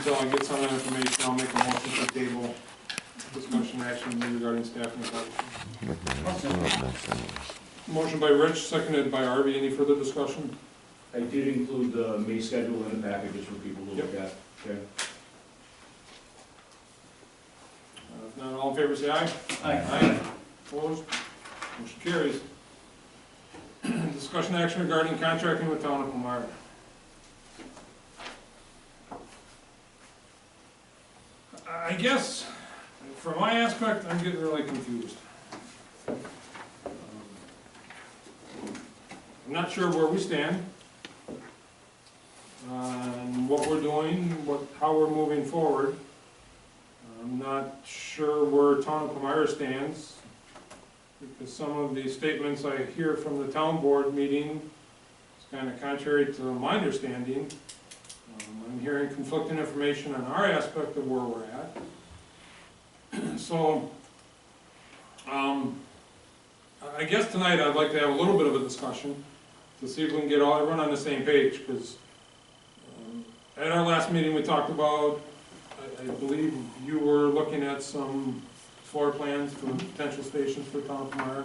until I get some of that information, I'll make a motion to table discussion action regarding staffing reduction. Motion by Rich, seconded by Arby. Any further discussion? I did include the May schedule in the packages for people to look at. Okay. If not, all in favor say aye. Aye. Opposed? Motion carries. Discussion action regarding contracting with Town of Palmyra. I guess, from my aspect, I'm getting really confused. I'm not sure where we stand, and what we're doing, how we're moving forward. I'm not sure where Town of Palmyra stands, because some of the statements I hear from the town board meeting is kind of contrary to my understanding. I'm hearing conflicting information on our aspect of where we're at. So, I guess tonight I'd like to have a little bit of a discussion to see if we can get everyone on the same page, because at our last meeting we talked about, I believe you were looking at some floor plans for potential stations for Town of Palmyra.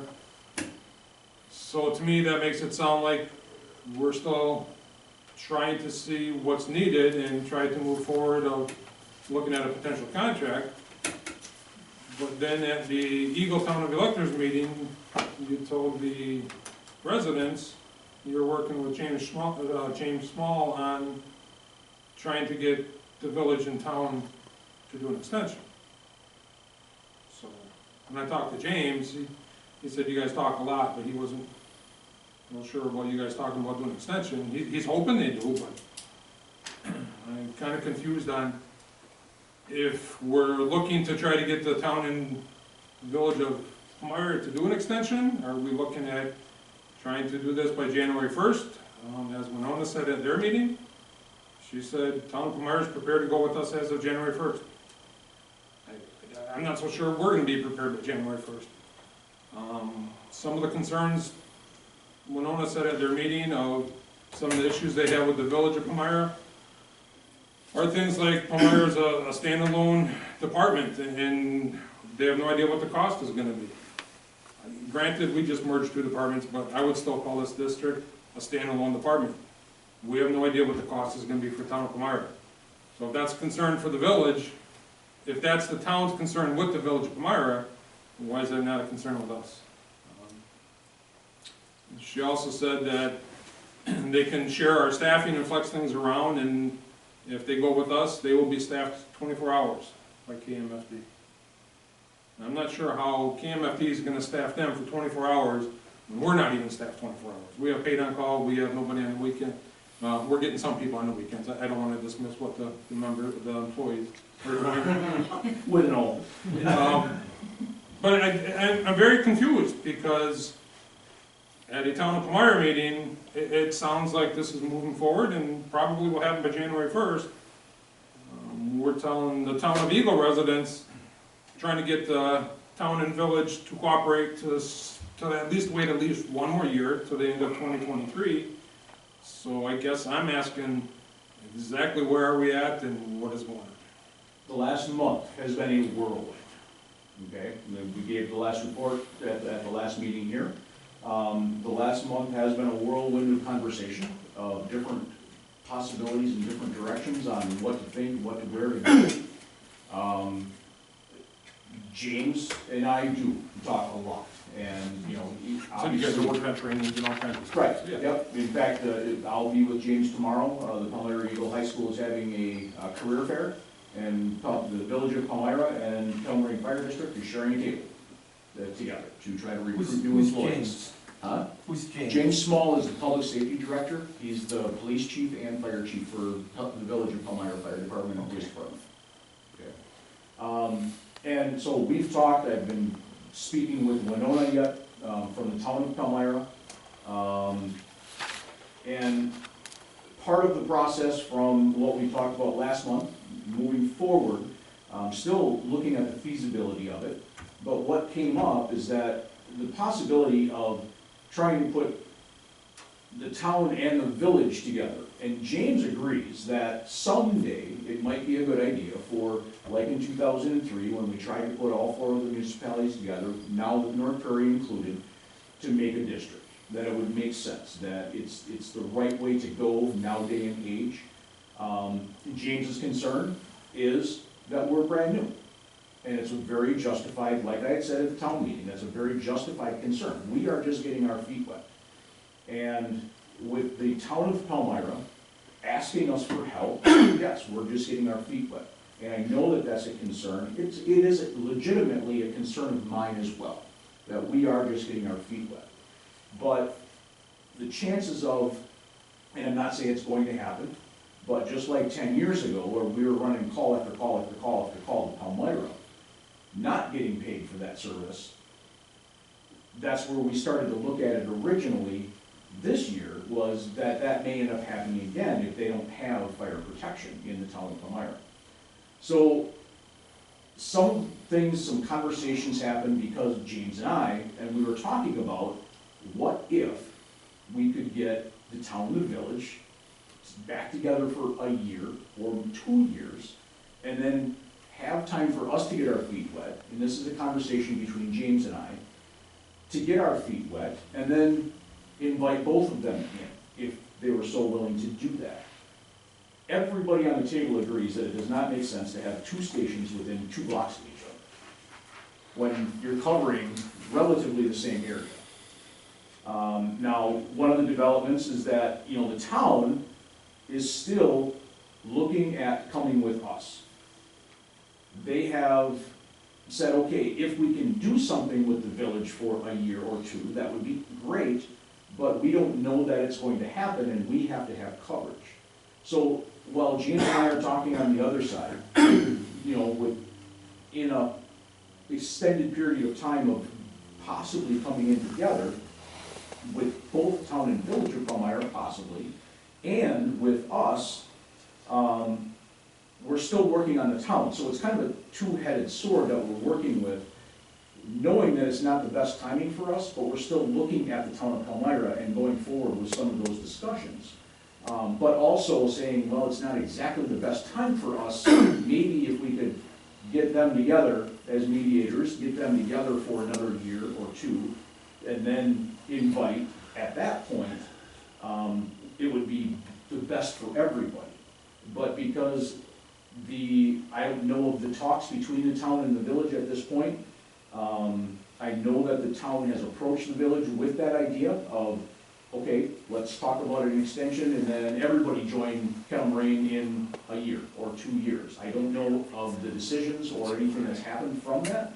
So to me that makes it sound like we're still trying to see what's needed and try to move forward of looking at a potential contract. But then at the Eagle Town of Electors meeting, you told the residents you're working with James Small on trying to get the village and town to do an extension. So when I talked to James, he said you guys talk a lot, but he wasn't sure about you guys talking about doing an extension. He's hoping they do, but I'm kind of confused on if we're looking to try to get the town and village of Palmyra to do an extension. Are we looking at trying to do this by January 1st? As Winona said at their meeting, she said Town of Palmyra is prepared to go with us as of January 1st. I'm not so sure we're going to be prepared by January 1st. Some of the concerns Winona said at their meeting of some of the issues they have with the village of Palmyra are things like Palmyra is a standalone department and they have no idea what the cost is going to be. Granted, we just merged two departments, but I would still call this district a standalone department. We have no idea what the cost is going to be for Town of Palmyra. So if that's a concern for the village, if that's the town's concern with the village of Palmyra, why is that not a concern with us? She also said that they can share our staffing and flex things around, and if they go with us, they will be staffed 24 hours by KMFD. And I'm not sure how KMFD is going to staff them for 24 hours when we're not even staffed 24 hours. We have paid on call, we have nobody on the weekend. We're getting some people on the weekends. I don't want to dismiss what the employees are doing. With all. But I'm very confused because at a Town of Palmyra meeting, it sounds like this is moving forward and probably will happen by January 1st. We're telling the Town of Eagle residents, trying to get the town and village to cooperate to at least wait at least one more year to the end of 2023. So I guess I'm asking exactly where are we at and what is going on? The last month has been a whirlwind. Okay, we gave the last report at the last meeting here. The last month has been a whirlwind of conversation of different possibilities and different directions on what to think, what to where to go. James and I do talk a lot, and you know, So you guys are working on trainings and all kinds of stuff. right. Yeah. Yep. In fact, I'll be with James tomorrow. The Palmyra Eagle High School is having a career fair, and the village of Palmyra and Palmyra Fire District is sharing a table together to try to recruit new employees. James? Huh? Who's James? James Small is the public safety director. He's the police chief and fire chief for the village of Palmyra Fire Department and Police Department. Okay. And so we've talked. I've been speaking with Winona yet from the town of Palmyra. And part of the process from what we talked about last month, moving forward, still looking at the feasibility of it. But what came up is that the possibility of trying to put the town and the village together And James agrees that someday it might be a good idea for, like in 2003, when we tried to put all 4 of the municipalities together, now with North Prairie included, to make a district. That it would make sense, that it's the right way to go now day and age. James's concern is that we're brand new. And it's a very justified, like I had said at the town meeting, that's a very justified concern. We are just getting our feet wet. And with the town of Palmyra asking us for help, yes, we're just getting our feet wet. And I know that that's a concern. It is legitimately a concern of mine as well, that we are just getting our feet wet. But the chances of, and I'm not saying it's going to happen, but just like 10 years ago, where we were running call after call after call after call to Palmyra, not getting paid for that service, that's where we started to look at it originally this year, was that that may end up happening again if they don't have fire protection in the town of Palmyra. So some things, some conversations happened because James and we were talking about what if we could get the town and the village back together for a year or 2 years, and then have time for us to get our feet wet, and this is a conversation between James and I, to get our feet wet, and then invite both of them in, if they were so willing to do that. Everybody on the table agrees that it does not make sense to have 2 stations within 2 blocks of each other, when you're covering relatively the same area. Now, one of the developments is that, you know, the town is still looking at coming with us. They have said, okay, if we can do something with the village for a year or 2, that would be great, but we don't know that it's going to happen, and we have to have coverage. So while James and I are talking on the other side, you know, in a extended period of time of possibly coming in together, with both town and village of Palmyra possibly, and with us, we're still working on the town. So it's kind of a 2-headed sword that we're working with, knowing that it's not the best timing for us, but we're still looking at the town of Palmyra and going forward with some of those discussions. But also saying, well, it's not exactly the best time for us. Maybe if we could get them together as mediators, get them together for another year or 2, and then invite, at that point, it would be the best for everybody. But because I don't know of the talks between the town and the village at this point, I know that the town has approached the village with that idea of, okay, let's talk about an extension, and then everybody join Kettle Moraine in a year or 2 years. I don't know of the decisions or anything that's happened from that.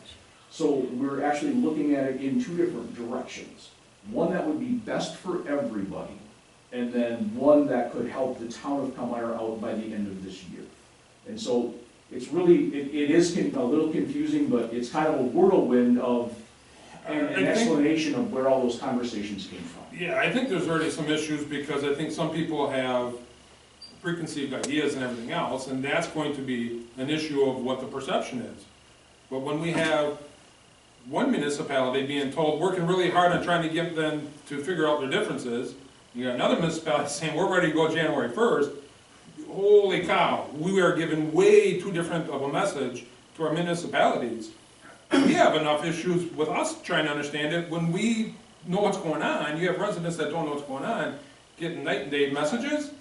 So we're actually looking at it in 2 different directions. One that would be best for everybody, and then one that could help the town of Palmyra out by the end of this year. And so it's really, it is a little confusing, but it's kind of a whirlwind of an explanation of where all those conversations came from. Yeah, I think there's already some issues, because I think some people have preconceived ideas and everything else, and that's going to be an issue of what the perception is. But when we have one municipality being told, working really hard on trying to get them to figure out their differences, you got another municipality saying, we're ready to go January 1st, holy cow, we are giving way too different of a message to our municipalities. We have enough issues with us trying to understand it. When we know what's going on, you have residents that don't know what's going on, getting night and day messages.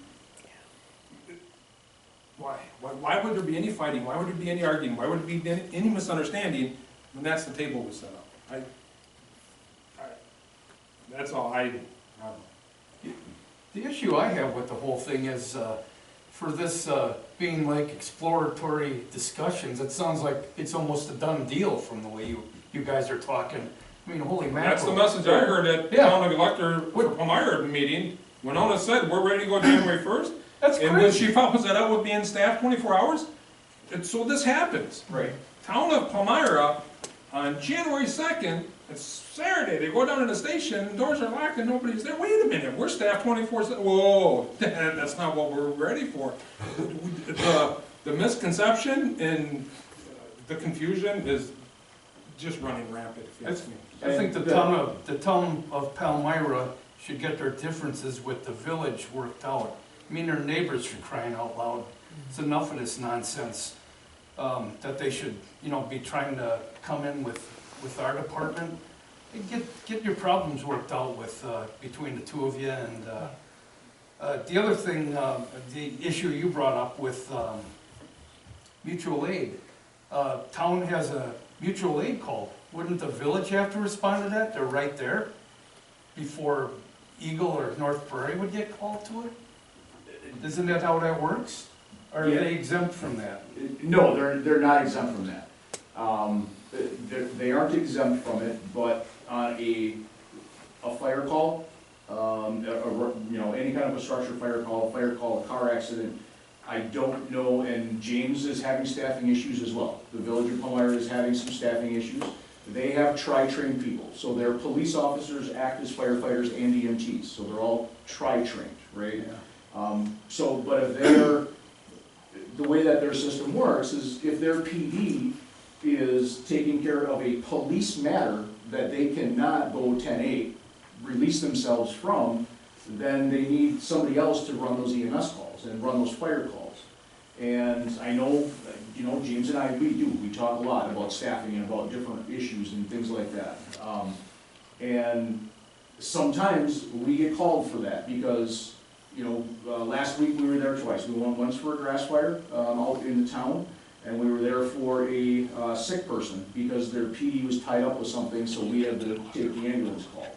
Why would there be any fighting? Why would there be any arguing? Why would there be any misunderstanding when that's the table was set up? That's all I don't know. The issue I have with the whole thing is, for this being like exploratory discussions, it sounds like it's almost a done deal from the way you guys are talking. I mean, holy mackerel. That's the message I heard at the town of elector for Palmyra meeting. When Ona said, we're ready to go January 1st. That's and crazy. when she follows that up with being staffed 24 hours, so this happens. Right. Town of Palmyra, on January 2nd, it's Saturday, they go down to the station, doors are locked and nobody's there. Wait a minute, we're staffed 24/7. Whoa, that's not what we're ready for. The misconception and the confusion is just running rampant, if you ask me. I think the town of Palmyra should get their differences with the village worked out. I mean, they're neighbors for crying out loud. It's enough of this nonsense, that they should, you know, be trying to come in with our department. And get your problems worked out with, between the two of you. And the other thing, the issue you brought up with mutual aid. Town has a mutual aid call. Wouldn't the village have to respond to that? They're right there before Eagle or North Prairie would get called to it? Isn't that how that works? Or are Yeah. they exempt from that? No, they're not exempt from that. They aren't exempt from it, but on a fire call, you know, any kind of a structure fire call, a car accident, I don't know, and James is having staffing issues as well. The village of Palmyra is having some staffing issues. They have tri-trained people, so their police officers act as firefighters and EMTs, so they're all tri-trained, right? But if the way that their system works is if their PD is taking care of a police matter that they cannot go 10-8, release themselves from, then they need somebody else to run those EMS calls and run those fire calls. And I know, you know, James and I, we talk a lot about staffing and about different issues and things like that. And sometimes we get called for that because, you know, last week we were there twice. We went once for a grass fire out in the town, and we were there for a sick person because their PD was tied up with something, so we had to take the ambulance call.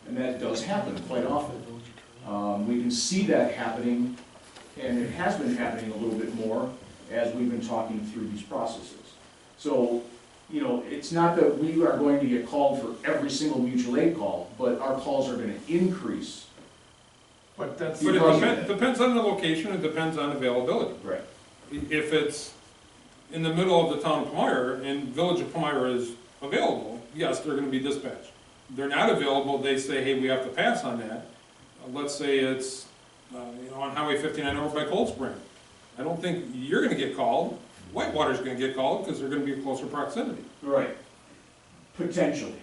And that does happen quite often. We can see that happening, and it has been happening a little bit more as we've been talking through these processes. So, you know, it's not that we are going to get called for every single mutual aid call, but our calls are going to increase. But that's. But it depends on the location, it depends on availability. Right. If it's in the middle of the town of Palmyra and Village of Palmyra is available, yes, they're gonna be dispatched. They're not available, they say, hey, we have to pass on that. Let's say it's, you know, on Highway 59 over by Cold Spring. I don't think you're gonna get called, Whitewater's gonna get called, because they're gonna be in closer proximity. Right. Potentially.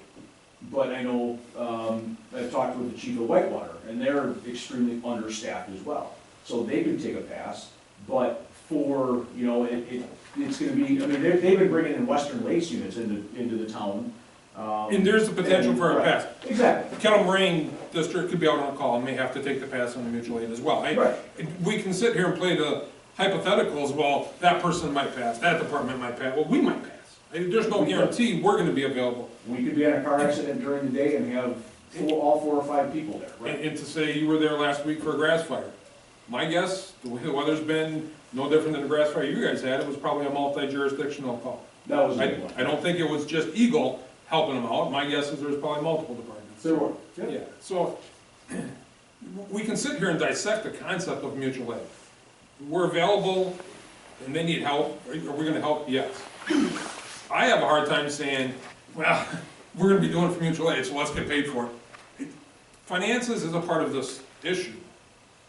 But I know, I've talked with the chief of Whitewater, and they're extremely understaffed as well. So they could take a pass, but for, you know, it's gonna be, I mean, they've been bringing in Western Lakes units into the town. And there's the potential for a right. pass. Exactly. Kettle Moraine District could be out on a call and may have to take the pass on the mutual aid as well. Right. We can sit here and play the hypotheticals, well, that person might pass, that department might pass, well, we might pass. There's no guarantee we're gonna be available. We could be in a car accident during the day and have all 4 or 5 people there, right? And to say you were there last week for a grass fire. My guess, the way the weather's been, no different than the grass fire you guys had, it was probably a multi-jurisdictional call. That was a big one. I don't think it was just Eagle helping them out. My guess is there's probably multiple departments. There were. Yeah, so we can sit here and dissect the concept of mutual aid. We're available and they need help. Are we gonna help? Yes. I have a hard time saying, well, we're gonna be doing it for mutual aid, so let's get paid for it. Finances is a part of this issue,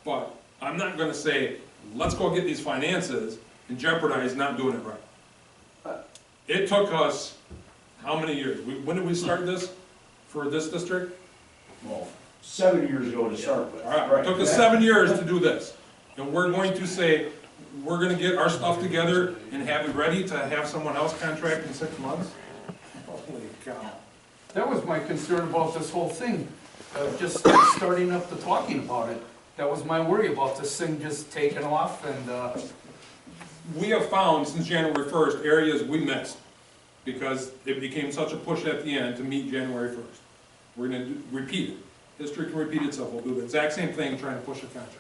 but I'm not gonna say, let's go get these finances and jeopardize not doing it right. It took us, how many years? When did we start this for this district? Well, 7 years ago to start with. All right, it took us 7 years to do this. And we're going to say, we're gonna get our stuff together and have it ready to have someone else contract in 6 months? Holy cow. That was my concern about this whole thing, just starting up the talking about it. That was my worry about this thing just taking off and, We have found since January 1st areas we missed because it became such a push at the end to meet January 1st. We're gonna repeat it. History can repeat itself. We'll do the exact same thing trying to push a contract.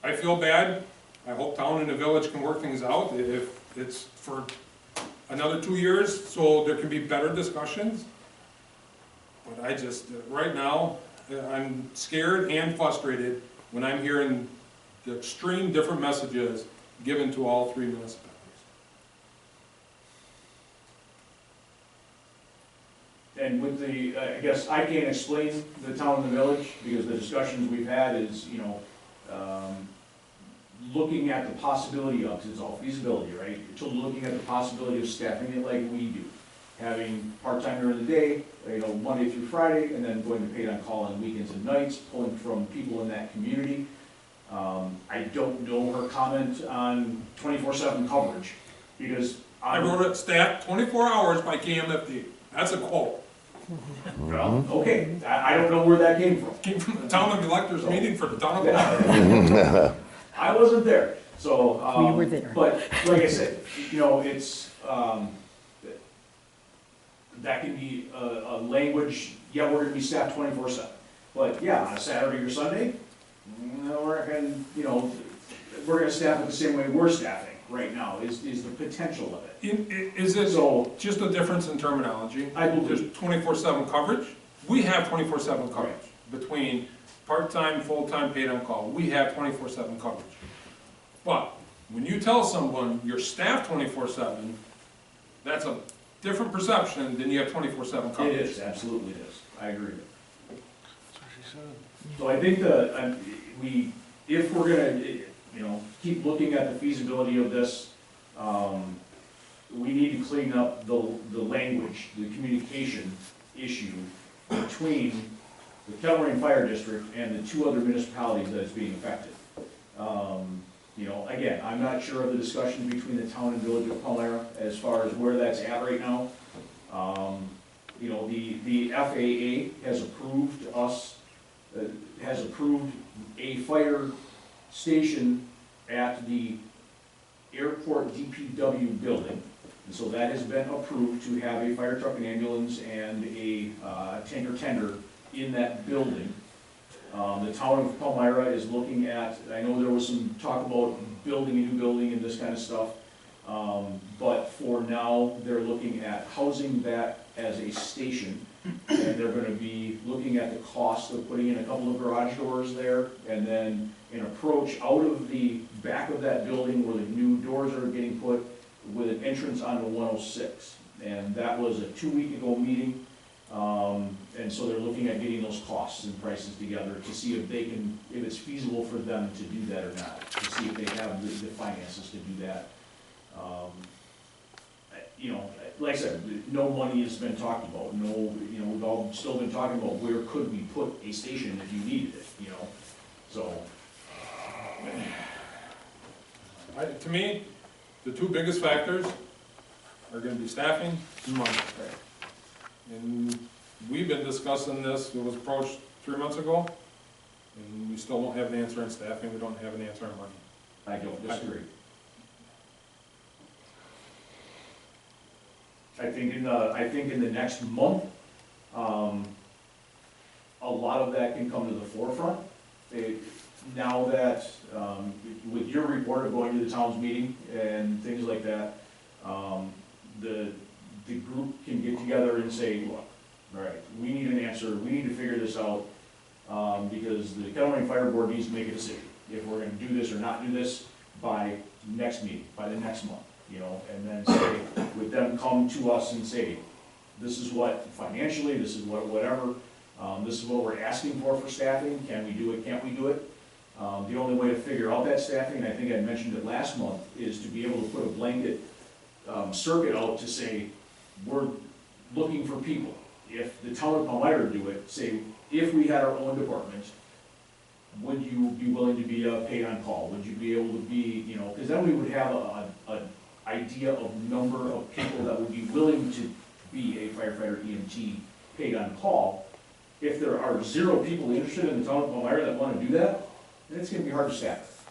I feel bad. I hope town and the village can work things out if it's for another 2 years so there can be better discussions. But I just, right now, I'm scared and frustrated when I'm hearing the extreme different messages given to all 3 municipalities. And with the, I guess I can't explain the town and the village, because the discussions we've had is, you know, looking at the possibility of, 'cause it's all feasibility, right? To looking at the possibility of staffing it like we do. having part-time during the day, Monday through Friday, and then going to paid on call on weekends and nights, pulling from people in that community. I don't know her comment on 24/7 coverage, because I wrote it, staff 24 hours by KMFD. That's a quote. well, okay, I don't know where that came from. Came from the town of electors meeting for the town of Boston. I wasn't there, so. We were there. But, like I said, it's, that can be a language, yeah, we're gonna be staffed 24/7. But yeah, on a Saturday or Sunday, we're gonna staff it the same way we're staffing right now, is the potential of it. Is it So, just a difference in terminology? I believe- There's 24/7 coverage. We have 24/7 coverage between part-time, full-time, paid on call. We have 24/7 coverage. But when you tell someone you're staffed 24/7, that's a different perception than you have 24/7 it coverage. is, absolutely it is, I agree with you. So I think if we're gonna, keep looking at the feasibility of this, we need to clean up the language, the communication issue between the Kellering Fire District and the two other municipalities that is being affected. Again, I'm not sure of the discussions between the town and village of Palmyra as far as where that's at right now. The FAA has approved a fire station at the airport DPW building. And so that has been approved to have a fire truck, an ambulance, and a tanker tender in that building. The town of Palmyra is looking at, I know there was some talk about building a new building and this kind of stuff. But for now, they're looking at housing that as a station. And they're gonna be looking at the cost of putting in a couple of garage doors there, and then an approach out of the back of that building where the new doors are getting put, with an entrance onto 106. And that was a 2-week-ago meeting. And so they're looking at getting those costs and prices together to see if it's feasible for them to do that or not, to see if they have the finances to do that. Like I said, no money has been talked about, we've all still been talking about where could we put a station if you needed it, so. To me, the two biggest factors are gonna be staffing and money. And we've been discussing this, it was approached 3 months ago, and we still don't have an answer on staffing, we don't have an answer on money. I don't disagree. I think in the next month, a lot of that can come to the forefront. Now that, with your report of going to the town's meeting and things like that, the group can get together and say, look, all right, we need an answer, we need to figure this out, because the Kellering Fire Board needs to make a decision, if we're gonna do this or not do this by next meeting, by the next month, and then say, with them come to us and say, this is what financially, this is what whatever, this is what we're asking for staffing, can we do it, can't we do it? The only way to figure out that staffing, and I think I mentioned it last month, is to be able to put a blanket circuit out to say, we're looking for people. If the town of Palmyra do it, say, if we had our own department, would you be willing to be paid on call? Would you be able to be, because then we would have an idea of number of people that would be willing to be a firefighter EMT paid on call. If there are 0 people interested in the town of Palmyra that want to do that, then it's gonna be hard to staff.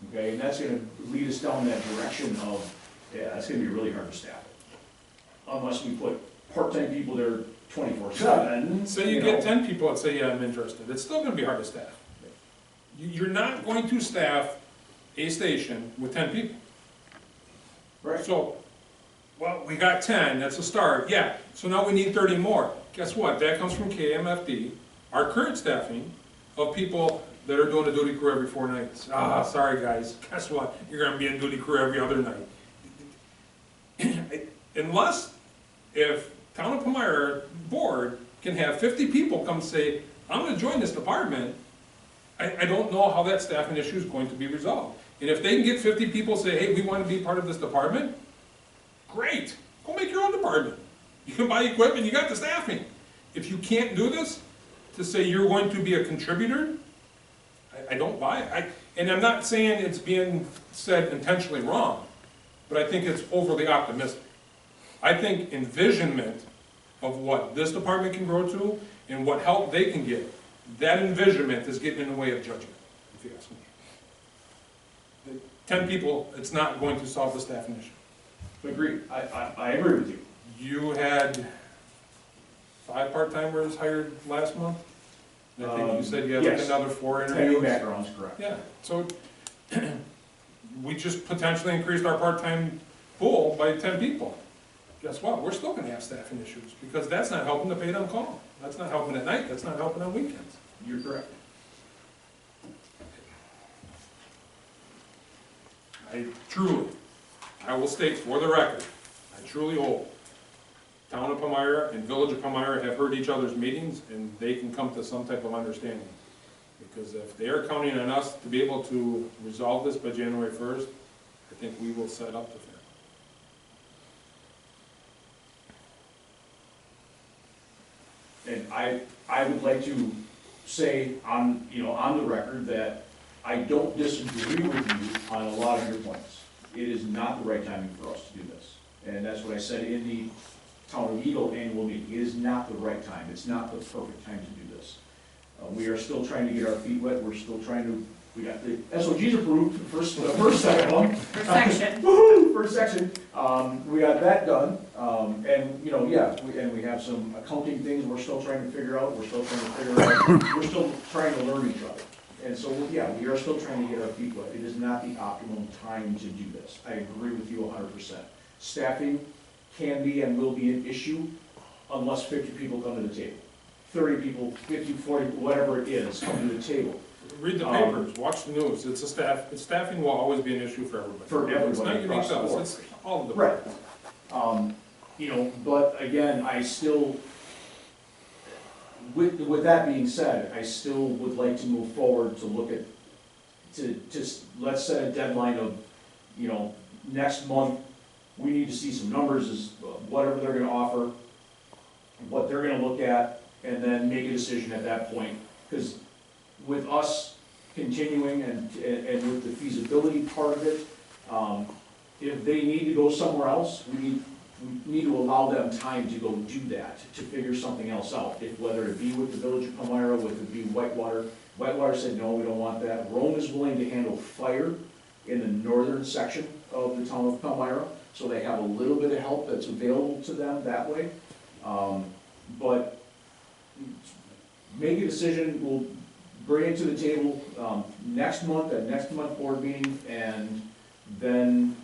Okay, and that's gonna lead us down that direction of, it's gonna be really hard to staff it. Unless we put part-time people there 24/7. Say you get 10 people that say, yeah, I'm interested, it's still gonna be hard to staff. You're not going to staff a station with 10 people. Right. So, well, we got 10, that's a start, yeah, so now we need 30 more. Guess what, that comes from KMFD, our current staffing of people that are doing a duty crew every 4 nights. Sorry guys, guess what, you're gonna be in duty crew every other night. Unless, if Town of Palmyra Board can have 50 people come say, I'm gonna join this department, I don't know how that staffing issue is going to be resolved. And if they can get 50 people say, hey, we want to be part of this department, great, go make your own department. You can buy equipment, you got the staffing. If you can't do this, to say you're going to be a contributor, I don't buy it. And I'm not saying it's being said intentionally wrong, but I think it's overly optimistic. I think envisionment of what this department can grow to and what help they can get, that envisionment is getting in the way of judgment, if you ask me. 10 people, it's not going to solve the staffing issue. Agreed, I agree with you. You had 5 part-timers hired last month? And I think you said you had like Yes. another 4 Pending interviews? backgrounds, correct. Yeah, so we just potentially increased our part-time pool by 10 people. Guess what? We're still gonna have staffing issues, because that's not helping the paid on call. That's not helping at night, that's not helping on weekends. You're correct. I will state for the record, I truly hope Town of Palmyra and Village of Palmyra have heard each other's meetings and they can come to some type of understanding. Because if they are counting on us to be able to resolve this by January 1st, I think we will set up the fair. And I would like to say on the record that I don't disagree with you on a lot of your points. It is not the right timing for us to do this. And that's what I said in the Town of Eagle annual meeting. It is not the right time. It's not the perfect time to do this. We are still trying to get our feet wet. We're still trying to, we got the SOGs approved, the first set of them. First section. Woo-hoo, first section. We got that done. And, we have some accounting things we're still trying to figure out. We're still trying to learn each other. And so, we are still trying to get our feet wet. It is not the optimum time to do this. I agree with you 100%. Staffing can be and will be an issue unless 50 people come to the table. 30 people, 50, 40, whatever it is, come to the table. Read the papers, watch the news. Staffing will always be an issue for everybody. For everybody It's not unique across the to us, board. it's all of the. Right. But again, I still, with that being said, I still would like to move forward to look at, let's set a deadline of, next month, we need to see some numbers, is whatever they're gonna offer, what they're gonna look at, and then make a decision at that point. Because with us continuing and with the feasibility part of it, if they need to go somewhere else, we need to allow them time to go do that, to figure something else out. Whether it be with the Village of Palmyra, whether it be Whitewater. Whitewater said, no, we don't want that. Rome is willing to handle fire in the northern section of the town of Palmyra, so they have a little bit of help that's available to them that way. But make a decision, we'll bring it to the table next month, at next month board meeting, and then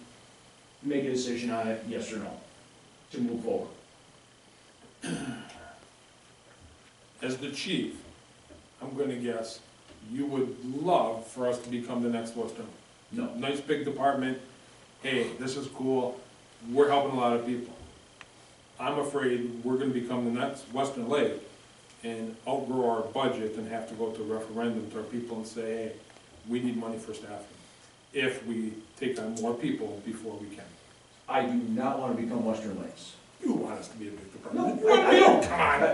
make a decision on it, yes or no, to move forward. As the chief, I'm gonna guess, you would love for us to become the next Western. No. Nice big department, hey, this is cool, we're helping a lot of people. I'm afraid we're gonna become the next Western Lake and outgrow our budget and have to go to a referendum to our people and say, hey, we need money for staffing, if we take on more people before we can. I do not want to become Western Lakes. You want us to be a big No, department. You want to be, don't. come on.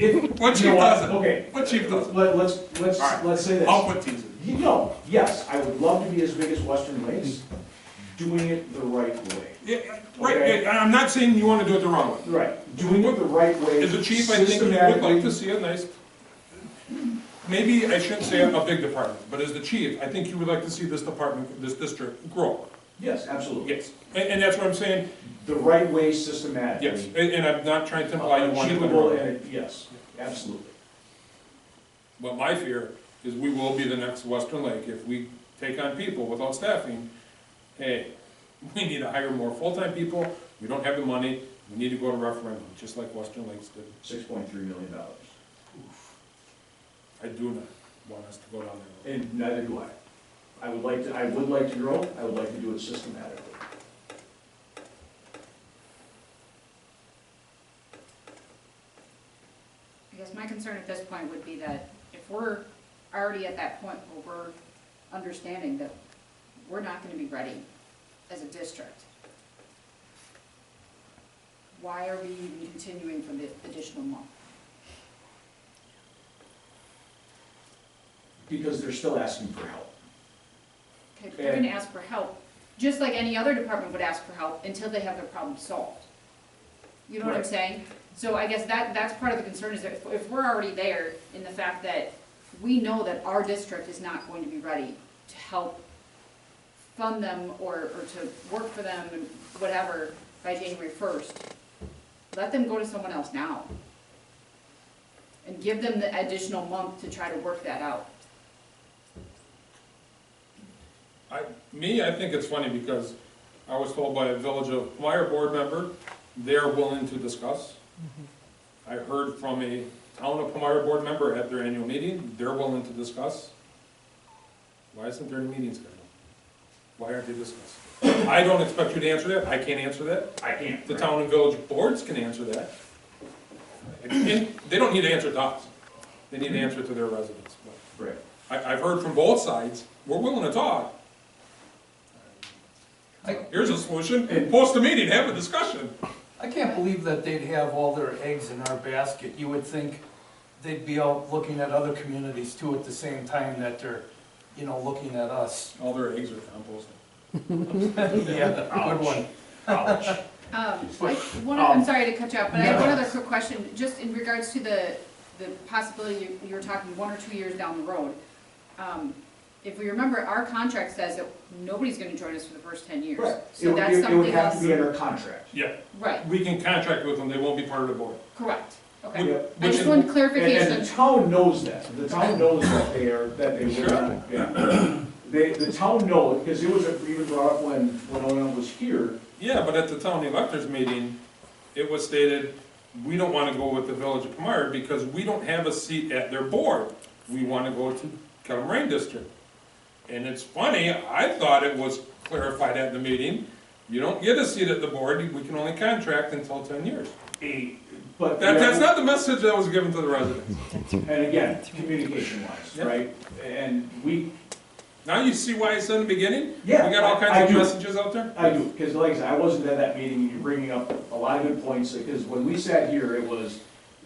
If- What chief you know what? doesn't? Okay. What chief doesn't? Let's right. say this. I'll quit teasing. Yes, I would love to be as big as Western Lakes, doing it the right way. Yeah, right, Okay. yeah, I'm not saying you want to do it the wrong way. Right, doing it the right way. As a chief, I think you would like to see a nice, maybe I shouldn't say a big department, but as the chief, I think you would like to see this department, this district grow. Yes, absolutely. Yes, and that's what I'm saying, The right way systematically. yes, and I'm not trying to imply you want to do it the Achievable wrong way. and, yes, absolutely. But my fear is we will be the next Western Lake if we take on people without staffing. Hey, we need to hire more full-time people, we don't have the money, we need to go to referendum, just like Western Lakes did. $6.3 million. I do not want us to go down that road. And neither do I. I would like to grow, I would like to do it systematically. I guess my concern at this point would be that if we're already at that point where we're understanding that we're not gonna be ready as a district, why are we even continuing for the additional month? Because they're still asking for help. Okay, but they're gonna ask for help, just like any other department would ask for help until they have their problem solved. You know what I'm Right. saying? So I guess that's part of the concern is that if we're already there in the fact that we know that our district is not going to be ready to help fund them or to work for them and whatever by January 1st, let them go to someone else now. And give them the additional month to try to work that out. I think it's funny because I was told by a Village of Meyer board member, they're willing to discuss. I heard from a Town of Meyer board member at their annual meeting, they're willing to discuss. Why isn't there any meeting scheduled? Why aren't they discussing? I don't expect you to answer that, I can't answer that. I can't. The town and village boards can answer that. And they don't need to answer to us, they need to answer to their residents. Right. I've heard from both sides, we're willing to talk. Here's a solution, post a meeting, have a discussion. I can't believe that they'd have all their eggs in our basket. You would think they'd be out looking at other communities too at the same time that they're, looking at us. All their eggs are composting. Yeah, good one. Ouch. I'm sorry to cut you off, but I have one other quick question, just in regards to the possibility, you were talking 1 or 2 years down the road. If we remember, our contract says that nobody's gonna join us for the first 10 years. Right. So that's It something would have else. to be under contract. Yeah, Right, we can contract with them, they won't be part of the board. correct, okay. Yeah. I just wanted And clarification. the town knows that, the town knows that they would Sure. not, yeah. The town knows, because it was even brought up when Owen was here. Yeah, but at the town electors meeting, it was stated, we don't wanna go with the Village of Kamar because we don't have a seat at their board. We wanna go to Kellam Rain District. And it's funny, I thought it was clarified at the meeting, you don't get a seat at the board, we can only contract until 10 years. But That's not the message that was given to the residents. And again, communication wise, Yeah. right? And Now you see why I said in the beginning? Yeah, We got all I kinds of do. messages out there? I do, because like I said, I wasn't at that meeting, and you're bringing up a lot of good points, because when we sat here, it was,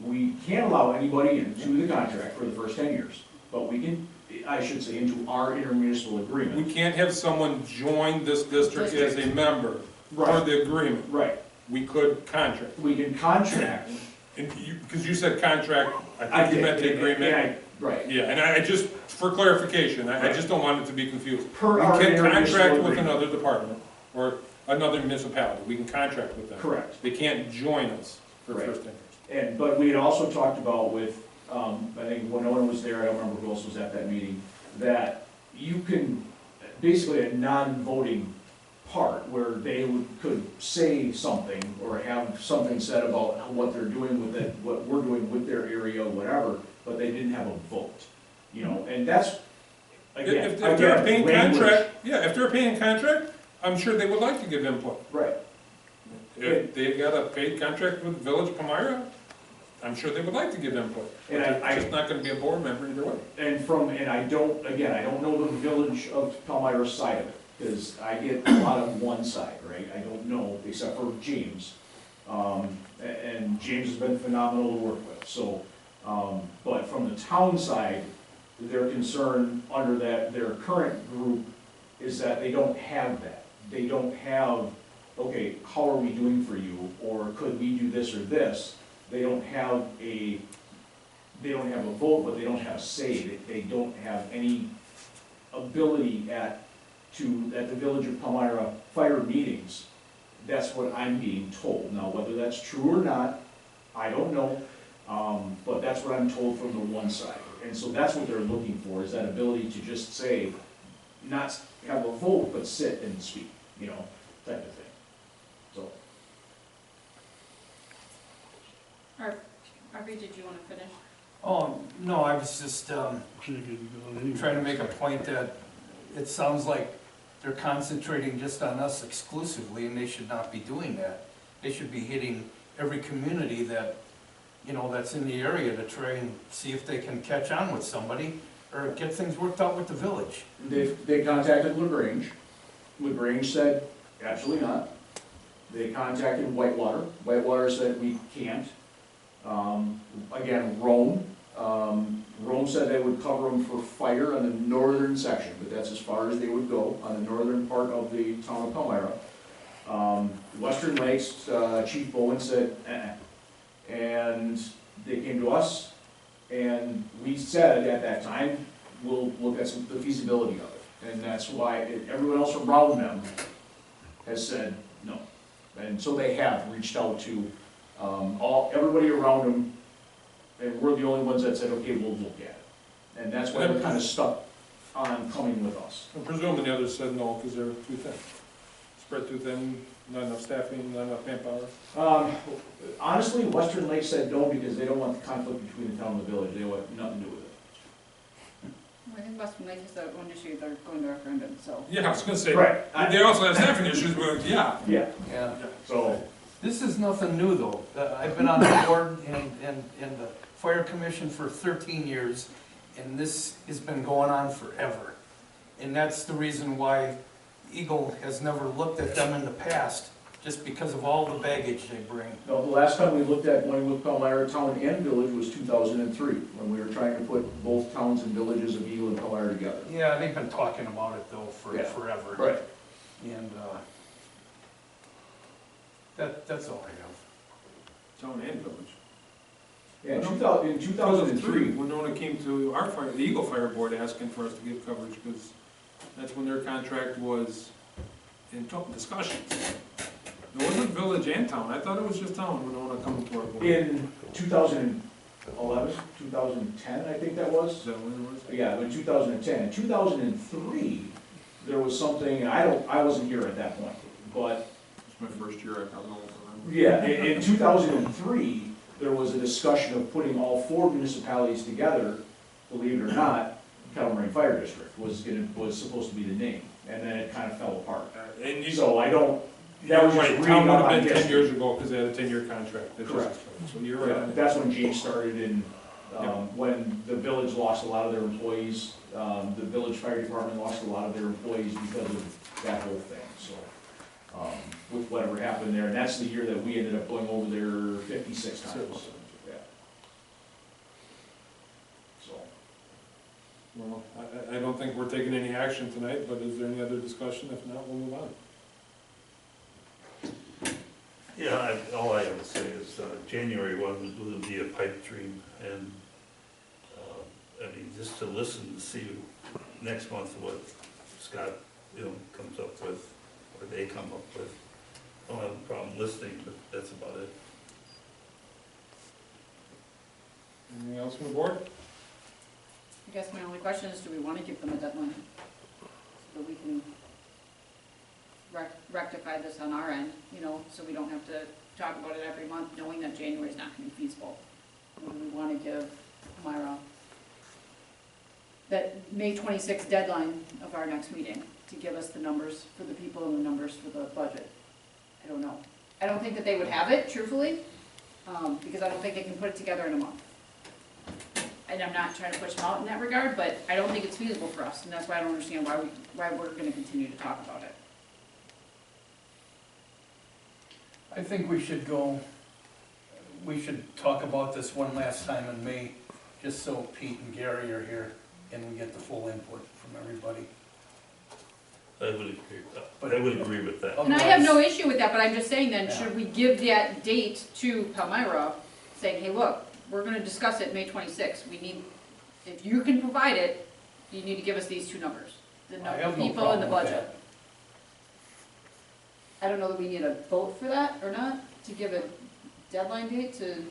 we can't allow anybody into the contract for the first 10 years, but we can, I should say, into our intermunicipal agreement. We can't have someone join this district as a member for Right. the agreement. Right, We could contract. we can contract. And you, because you said contract, I I think you did, meant the agreement. Right. Yeah, and I just, for clarification, I just don't want it to be confused. Per We our can intermunicipal contract with agreement. another department or another municipality. We can contract with them. Correct. They can't join us for the Right. first 10 years. But we had also talked about with, I think when Owen was there, I don't remember who else was at that meeting, that you can, basically a non-voting part where they could say something or have something said about what they're doing with it, what we're doing with their area, whatever, but they didn't have a vote, and that's, again, If they're a paying language. contract, yeah, if they're a paying contract, I'm sure they would like to give input. Right, If they've got a paid contract with Village of Palmyra, I'm sure they would like to give input. And But I- they're just not gonna be a board member either way. and I don't know the Village of Palmyra side of it, because I get a lot of one side, right? I don't know, except for James. And James has been phenomenal to work with, so, but from the town side, their concern under their current group is that they don't have that. They don't have, okay, how are we doing for you, or could we do this or this? They don't have a vote, but they don't have a say, they don't have any ability at the Village of Palmyra fire meetings. That's what I'm being told. Now, whether that's true or not, I don't know, but that's what I'm told from the one side. And so that's what they're looking for, is that ability to just say, not have a vote, but sit and speak, type of thing, so. Arby, did you wanna finish? Oh, no, I was just, trying to make a point that it sounds like they're concentrating just on us exclusively, and they should not be doing that. They should be hitting every community that, that's in the area to try and see if they can catch on with somebody or get things worked out with the village. They contacted LaGrange. LaGrange said, absolutely not. They contacted Whitewater. Whitewater said we can't. Again, Rome. Rome said they would cover them for fire on the northern section, but that's as far as they would go on the northern part of the town of Palmyra. Western Lakes, Chief Bowen said, eh. And they came to us, and we said at that time, we'll look at the feasibility of it. And that's why everyone else around them has said no. And so they have reached out to everybody around them, and we're the only ones that said, okay, we'll look at it. And that's why they're kind of stuck on coming with us. I'm presuming the others said no, because they're too thin. Spread too thin, not enough staffing, not enough manpower. Honestly, Western Lake said no because they don't want the conflict between the town and the village. They want nothing to do with it. I think Western Lake is the one issue they're going to referendum, so. Yeah, I was gonna say, Right. they also have staffing issues, but yeah. Yeah, Yeah. so, This is nothing new, though. I've been on the board and the fire commission for 13 years, and this has been going on forever. And that's the reason why Eagle has never looked at them in the past, just because of all the baggage they bring. no, the last time we looked at going with Palmyra Town and Village was 2003, when we were trying to put both towns and villages of Eagle and Palmyra together. Yeah, they've been talking about it, though, for Yeah. forever. Right. And that's all I have. Town and village. Yeah, in 2003, When Nona came to our fire, the Eagle Fire Board asking for us to give coverage, because that's when their contract was in discussions. It wasn't village and town, I thought it was just town when Nona come to our board. in 2011, 2010, I think that was. Is that when it was? Yeah, in 2010. In 2003, there was something, I wasn't here at that point, but It's my first year, I don't know if I remember. yeah, in 2003, there was a discussion of putting all 4 municipalities together, believe it or not, Kettle Moraine Fire District was supposed to be the name, and then it kind of fell apart. And you, So I don't, that was just right, reading town would up have on been 10 history. years ago, because they had a 10-year contract. That just Correct. explains. So you're right on that. That's when James started in, when the village lost a lot of their employees, the village fire department lost a lot of their employees because of that whole thing, so. With whatever happened there, and that's the year that we ended up going over there 56 times. Yeah. So, Well, I don't think we're taking any action tonight, but is there any other discussion? If not, we'll move on. Yeah, all I have to say is, January 1 will be a pipe dream, and, I mean, just to listen to see next month what Scott, comes up with, or they come up with. I don't have a problem listening, but that's about it. Anything else from the board? I guess my only question is, do we want to give them a deadline? So that we can rectify this on our end, so we don't have to talk about it every month, knowing that January is not going to be feasible. Or do we want to give Myra that May 26th deadline of our next meeting to give us the numbers for the people and the numbers for the budget? I don't know. I don't think that they would have it, truthfully, because I don't think they can put it together in a month. And I'm not trying to push them out in that regard, but I don't think it's feasible for us, and that's why I don't understand why we're gonna continue to talk about it. I think we should talk about this one last time in May, just so Pete and Gary are here and we get the full input from everybody. I would agree with that. And I have no issue with that, but I'm just saying then, Yeah. should we give that date to Palmyra, saying, hey, look, we're gonna discuss it May 26th, we need, if you can provide it, you need to give us these 2 numbers, the I number have of no people and the problem with budget. I don't know that we need a vote for that or not, to give a deadline date to,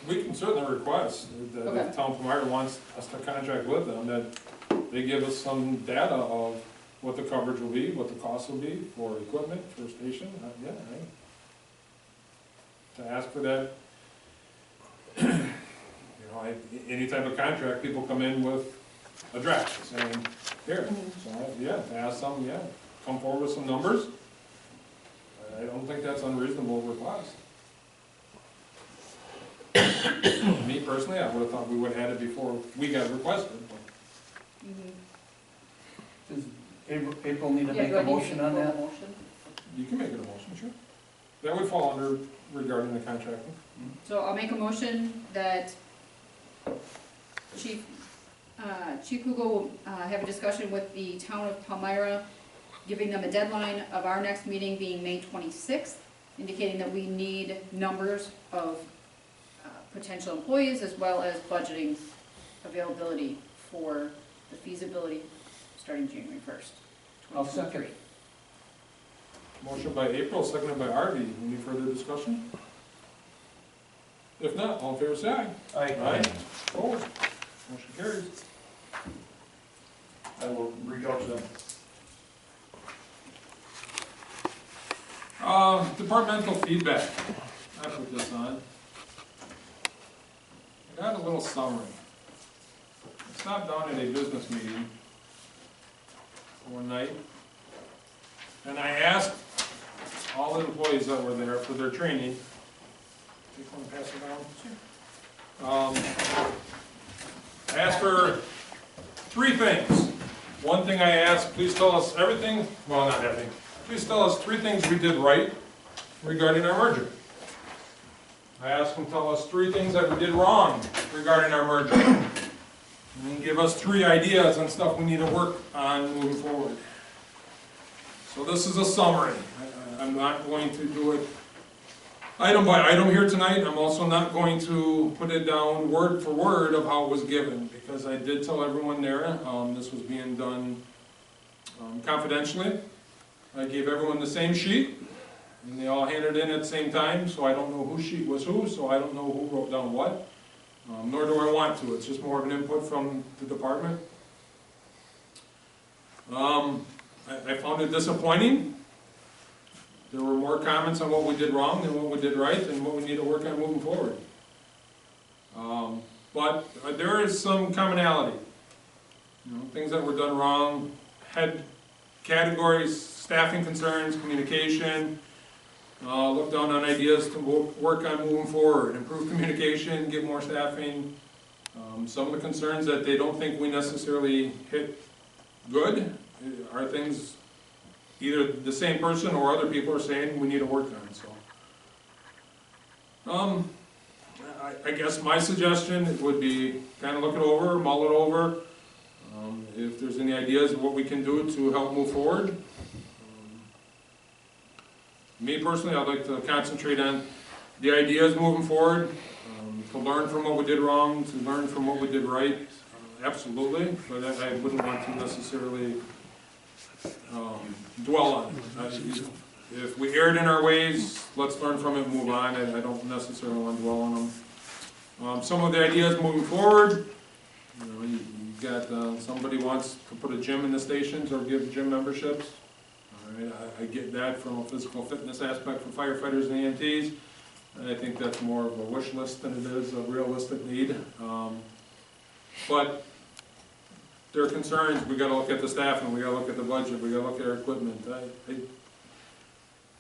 We can certainly request that Okay. if Town Palmyra wants us to contract with them, that they give us some data of what the coverage will be, what the cost will be for equipment, for a station, to ask for that. Any type of contract, people come in with a draft saying, here, so, to ask them, come forward with some numbers. I don't think that's unreasonable request. Me personally, I would've thought we would've had it before we got requested, but Does April need to yeah, make do I a need to motion on that? motion? you can make it a motion, sure. That would fall under regarding the contracting. So I'll make a motion that Chief Hugo will have a discussion with the town of Palmyra, giving them a deadline of our next meeting being May 26th, indicating that we need numbers of potential employees as well as budgeting availability for the feasibility starting January 1st. I'll second. 2023. Motion by April, seconded by Artie. Any further discussion? If not, all in favor say aye. Aye. Opposed? Motion carries. I will reach out to them. Departmental feedback. I put this on. I got a little summary. I stopped down at a business meeting one night, and I asked all the employees that were there for their training. Do you want to pass it down? I asked for 3 things. One thing I asked, please tell us everything, well, not everything, please tell us 3 things we did right regarding our merger. I asked them to tell us 3 things that we did wrong regarding our merger. And then give us 3 ideas on stuff we need to work on moving forward. So this is a summary. I'm not going to do it item by item here tonight. I'm also not going to put it down word for word of how it was given, because I did tell everyone there this was being done confidentially. I gave everyone the same sheet, and they all handed it in at the same time, so I don't know whose sheet was who, so I don't know who wrote down what. Nor do I want to. It's just more of an input from the department. I found it disappointing. There were more comments on what we did wrong than what we did right and what we need to work on moving forward. But there is some commonality. Things that were done wrong, had categories, staffing concerns, communication, look down on ideas to work on moving forward, improve communication, get more staffing. Some of the concerns that they don't think we necessarily hit good are things either the same person or other people are saying we need to work on. So, I guess my suggestion would be kind of look it over, mull it over. If there's any ideas of what we can do to help move forward. Me personally, I'd like to concentrate on the ideas moving forward, to learn from what we did wrong, to learn from what we did right, absolutely, but I wouldn't want to necessarily dwell on it. If we erred in our ways, let's learn from it and move on. I don't necessarily want to dwell on them. Some of the ideas moving forward, you got somebody wants to put a gym in the stations or give gym memberships. All right, I get that from a physical fitness aspect for firefighters and EMTs. And I think that's more of a wish list than it is a realistic need. But there are concerns. We got to look at the staffing. We got to look at the budget. We got to look at our equipment.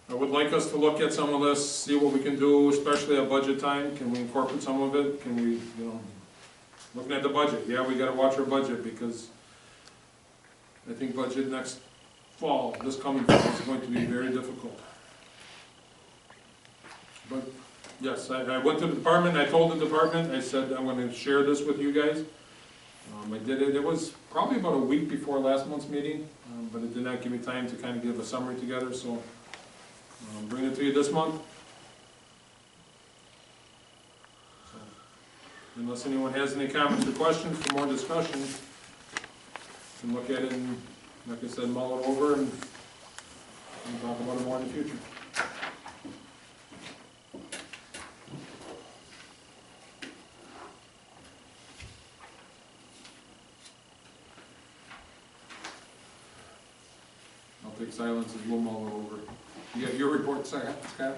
I would like us to look at some of this, see what we can do, especially at budget time. Can we incorporate some of it? Can we, looking at the budget? Yeah, we got to watch our budget, because I think budget next fall, this coming fall, is going to be very difficult. But yes, I went to the department. I told the department. I said I'm going to share this with you guys. I did it. It was probably about a week before last month's meeting, but it did not give me time to kind of give a summary together. So bring it to you this month. So, unless anyone has any comments or questions for more discussion, you can look at it and, like I said, mull it over and talk about it more in the future. I'll take silence as we'll mull it over. You got your report, Scott? Yeah.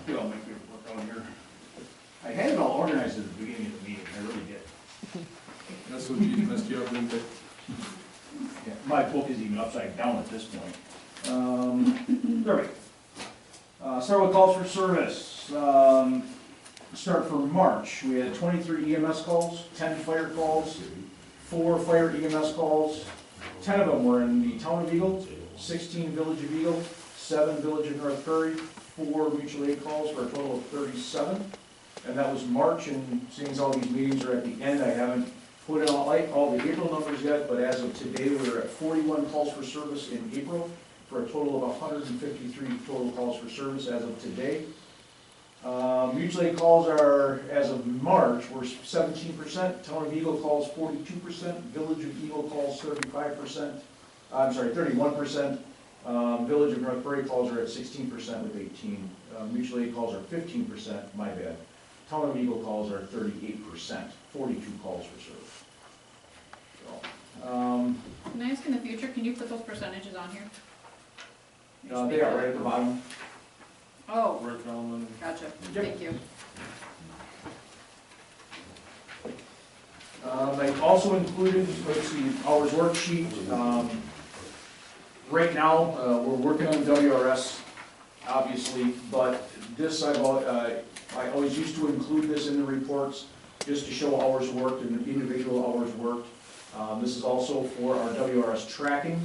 I'll make it work on here. I had it all organized at the beginning of the meeting, I really did. That's what you messed you up, didn't it? Yeah, my book is even upside down at this point. There we go. Start with calls for service. Start for March, we had 23 EMS calls, 10 fire calls, 4 fire EMS calls. 10 of them were in the town of Eagle, 16 village of Eagle, 7 Village of North Prairie, 4 mutual aid calls for a total of 37. And that was March, and seeing as all these meetings are at the end, I haven't put in all the April numbers yet, but as of today, we're at 41 calls for service in April, for a total of 153 total calls for service as of today. Mutual aid calls are, as of March, were 17%, Town of Eagle calls 42%, Village of Eagle calls 35%, 31%, Village of North Prairie calls are at 16% with 18, mutual aid calls are 15%, my bad. Town of Eagle calls are 38%, 42 calls for service. So, Can I ask in the future, can you put those percentages on here? they are right at the bottom. Oh, Rick Elman. gotcha, Yep. thank you. I also included, let's see, hours worksheet. Right now, we're working on WRS, obviously, but this I always used to include this in the reports, just to show hours worked and individual hours worked. This is also for our WRS tracking.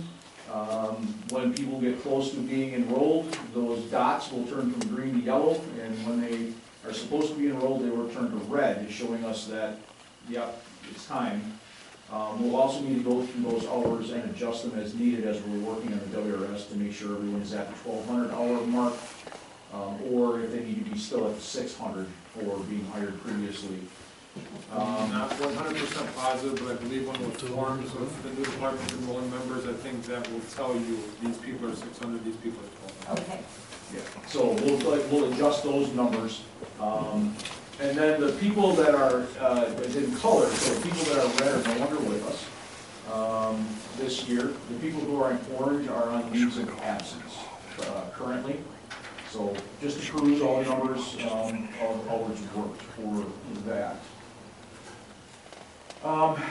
When people get close to being enrolled, those dots will turn from green to yellow, and when they are supposed to be enrolled, they will turn to red, showing us that, yep, it's time. We'll also need to go through those hours and adjust them as needed as we're working on the WRS to make sure everyone is at the 1,200 hour mark, or if they need to be still at the 600 for being hired previously. Not 100% positive, but I believe one of the forms of the new department enrolling members, I think that will tell you these people are 600, these people are 1,200. Okay. Yeah, so we'll adjust those numbers. And then the people that are in color, so the people that are red are no longer with us this year. The people who are in orange are on leaves of absence currently. So just to peruse all the numbers of hours worked for that.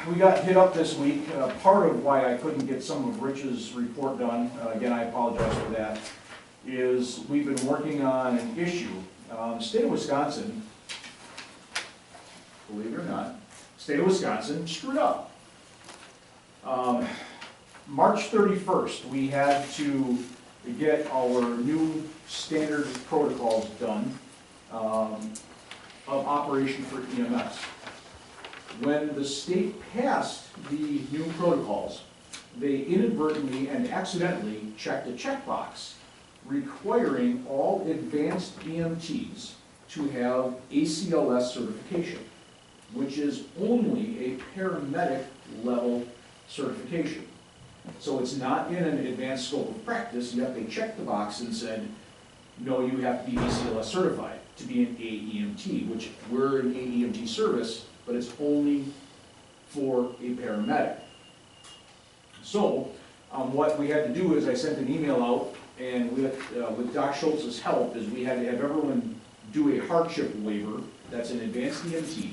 We got hit up this week. Part of why I couldn't get some of Rich's report done, again, I apologize for that, is we've been working on an issue. State of Wisconsin, believe it or not, state of Wisconsin screwed up. March 31st, we had to get our new standard protocols done of operation for EMS. When the state passed the new protocols, they inadvertently and accidentally checked a checkbox requiring all advanced EMTs to have ACLS certification, which is only a paramedic level certification. So it's not in an advanced scope of practice, yet they checked the box and said, no, you have to be ACLS certified to be an AEMT, which we're an AEMT service, but it's only for a paramedic. So what we had to do is I sent an email out, and with Doc Schultz's help, is we had to have everyone do a hardship waiver, that's an advanced EMT,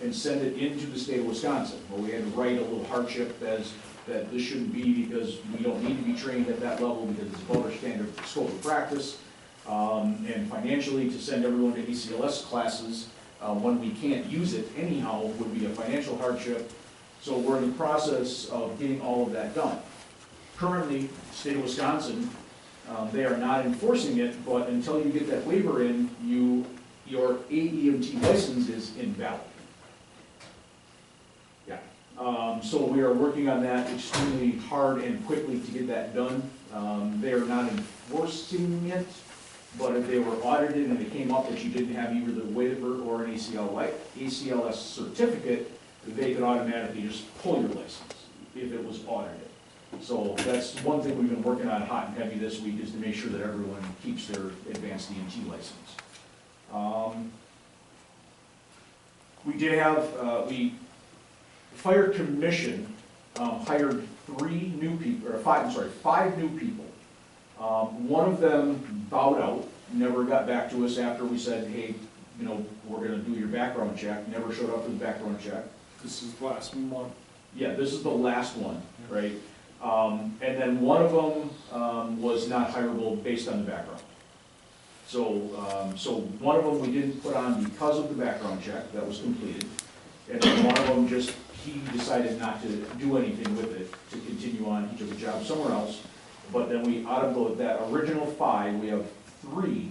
and send it into the state of Wisconsin. Well, we had to write a little hardship as that this shouldn't be because we don't need to be trained at that level because it's above our standard scope of practice, and financially to send everyone to ACLS classes when we can't use it anyhow would be a financial hardship. So we're in the process of getting all of that done. Currently, state of Wisconsin, they are not enforcing it, but until you get that waiver in, your AEMT license is invalid. Yeah. So we are working on that extremely hard and quickly to get that done. They are not enforcing it, but if they were audited and it came up that you didn't have either the waiver or an ACLS certificate, they could automatically just pull your license if it was audited. So that's one thing we've been working on hot and heavy this week, is to make sure that everyone keeps their advanced EMT license. We did have, the Fire Commission hired 5 new people. One of them bowed out, never got back to us after we said, hey, we're gonna do your background check, never showed up for the background check. This is last month. Yeah, this is the last one, right? And then one of them was not hireable based on the background. So, so one of them we didn't put on because of the background check that was completed. And then one of them he decided not to do anything with it, to continue on, he took a job somewhere else. But then we, out of that original 5, we have 3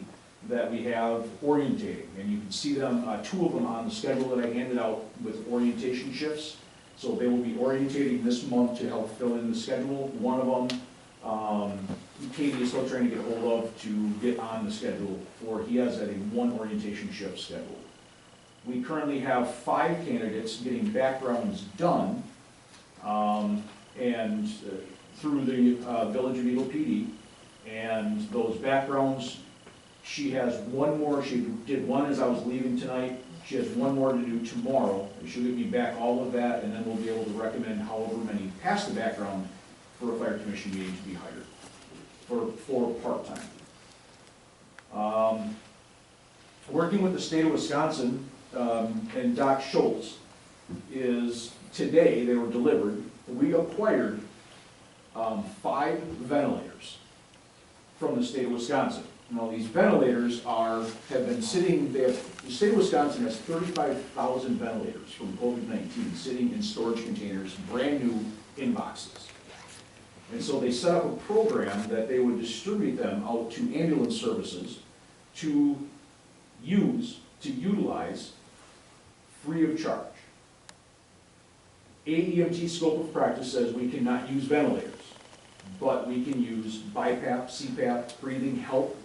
that we have orientating. And you can see them, 2 of them on the schedule that I handed out with orientation shifts. So they will be orientating this month to help fill in the schedule. One of them, Katie is still trying to get hold of to get on the schedule for, he has a 1 orientation shift scheduled. We currently have 5 candidates getting backgrounds done, through the Village of Eagle PD. And those backgrounds, she has 1 more, she did 1 as I was leaving tonight. She has 1 more to do tomorrow, and she'll get me back all of that, and then we'll be able to recommend however many pass the background for a fire commission meeting to be hired, for part-time. Working with the state of Wisconsin, and Doc Schultz, is today, they were delivered, we acquired 5 ventilators from the state of Wisconsin. Now, these ventilators have been sitting, the state of Wisconsin has 35,000 ventilators from COVID-19 sitting in storage containers, brand new in boxes. And so they set up a program that they would distribute them out to ambulance services to utilize free of charge. AEMT scope of practice says we cannot use ventilators, but we can use BiPAP, CPAP, breathing help